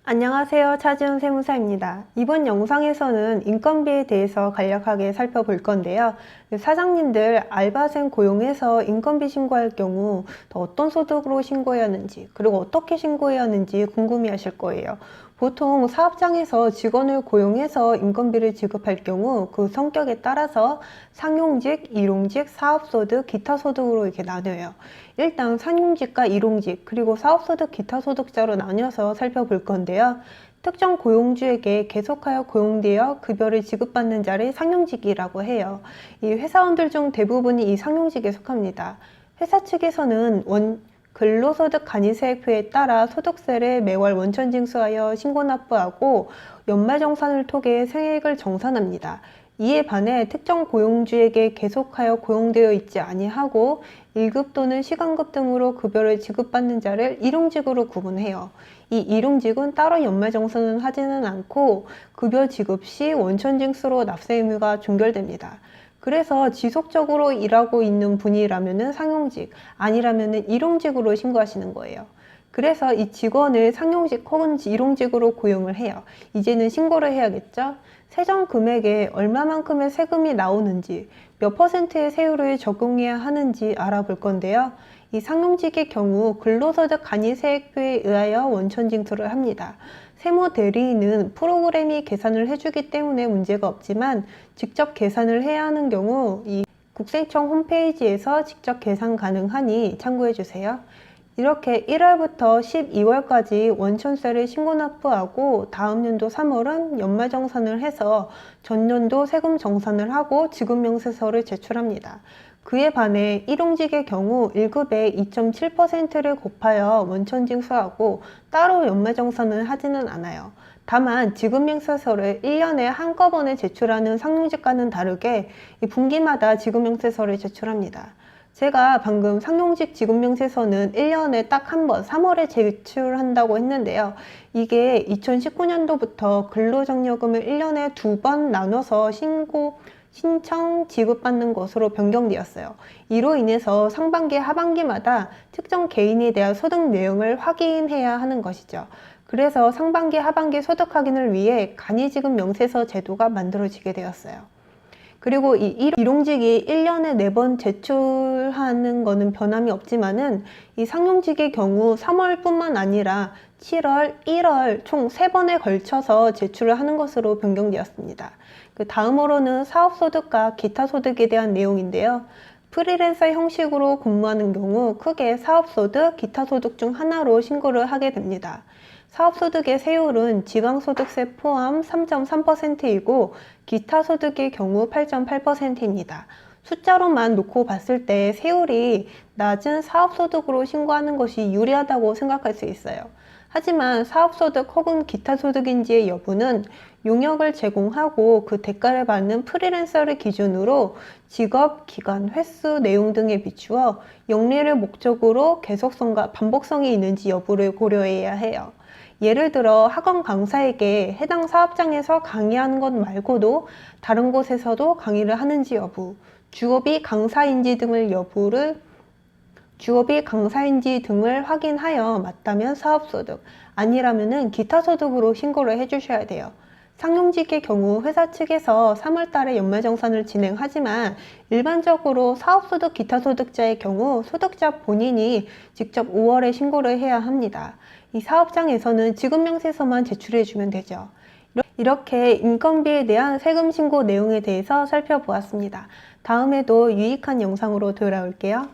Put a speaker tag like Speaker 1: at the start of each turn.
Speaker 1: 안녕하세요. 차지은 세무사입니다. 이번 영상에서는 인건비에 대해서 간략하게 살펴볼 건데요. 사장님들 알바생 고용해서 인건비 신고할 경우 어떤 소득으로 신고해야 하는지, 그리고 어떻게 신고해야 하는지 궁금해 하실 거예요. 보통 사업장에서 직원을 고용해서 인건비를 지급할 경우 그 성격에 따라서 상용직, 일용직, 사업소득, 기타소득으로 이렇게 나뉘어요. 일단 상용직과 일용직, 그리고 사업소득, 기타소득자로 나뉘어서 살펴볼 건데요. 특정 고용주에게 계속하여 고용되어 급여를 지급받는 자를 상용직이라고 해요. 이 회사원들 중 대부분이 이 상용직에 속합니다. 회사 측에서는 근로소득 간이세액표에 따라 소득세를 매월 원천 징수하여 신고 납부하고 연말정산을 통해 세액을 정산합니다. 이에 반해 특정 고용주에게 계속하여 고용되어 있지 아니하고 1급 또는 시간급 등으로 급여를 지급받는 자를 일용직으로 구분해요. 이 일용직은 따로 연말정산을 하지는 않고 급여 지급 시 원천징수로 납세 의무가 종결됩니다. 그래서 지속적으로 일하고 있는 분이라면 상용직, 아니라면 일용직으로 신고하시는 거예요. 그래서 이 직원을 상용직 혹은 일용직으로 고용을 해요. 이제는 신고를 해야겠죠? 세전 금액에 얼마만큼의 세금이 나오는지, 몇 퍼센트의 세율을 적용해야 하는지 알아볼 건데요. 이 상용직의 경우 근로소득 간이세액표에 의하여 원천징수를 합니다. 세무 대리인은 프로그램이 계산을 해주기 때문에 문제가 없지만 직접 계산을 해야 하는 경우 이 국세청 홈페이지에서 직접 계산 가능하니 참고해 주세요. 이렇게 1월부터 12월까지 원천세를 신고 납부하고 다음 연도 3월은 연말정산을 해서 전년도 세금 정산을 하고 지급명세서를 제출합니다. 그에 반해 일용직의 경우 1급에 2.7%를 곱하여 원천징수하고 따로 연말정산을 하지는 않아요. 다만 지급명세서를 1년에 한꺼번에 제출하는 상용직과는 다르게 분기마다 지급명세서를 제출합니다. 제가 방금 상용직 지급명세서는 1년에 딱 한 번 3월에 제출한다고 했는데요. 이게 2019년도부터 근로장려금을 1년에 2번 나눠서 신청 지급받는 것으로 변경되었어요. 이로 인해서 상반기, 하반기마다 특정 개인에 대한 소득 내용을 확인해야 하는 것이죠. 그래서 상반기, 하반기 소득 확인을 위해 간이지급 명세서 제도가 만들어지게 되었어요. 그리고 이 일용직이 1년에 4번 제출하는 거는 변함이 없지만은 이 상용직의 경우 3월뿐만 아니라 7월, 1월 총 3번에 걸쳐서 제출을 하는 것으로 변경되었습니다. 그 다음으로는 사업소득과 기타소득에 대한 내용인데요. 프리랜서 형식으로 근무하는 경우 크게 사업소득, 기타소득 중 하나로 신고를 하게 됩니다. 사업소득의 세율은 지방소득세 포함 3.3%이고 기타소득의 경우 8.8%입니다. 숫자로만 놓고 봤을 때 세율이 낮은 사업소득으로 신고하는 것이 유리하다고 생각할 수 있어요. 하지만 사업소득 혹은 기타소득인지의 여부는 용역을 제공하고 그 대가를 받는 프리랜서를 기준으로 직업, 기간, 횟수, 내용 등에 비추어 영리를 목적으로 계속성과 반복성이 있는지 여부를 고려해야 해요. 예를 들어 학원 강사에게 해당 사업장에서 강의하는 것 말고도 다른 곳에서도 강의를 하는지 여부, 주업이 강사인지 등을 확인하여 맞다면 사업소득, 아니라면 기타소득으로 신고를 해주셔야 돼요. 상용직의 경우 회사 측에서 3월 달에 연말정산을 진행하지만 일반적으로 사업소득, 기타소득자의 경우 소득자 본인이 직접 5월에 신고를 해야 합니다. 이 사업장에서는 지급명세서만 제출해주면 되죠. 이렇게 인건비에 대한 세금 신고 내용에 대해서 살펴보았습니다. 다음에도 유익한 영상으로 돌아올게요.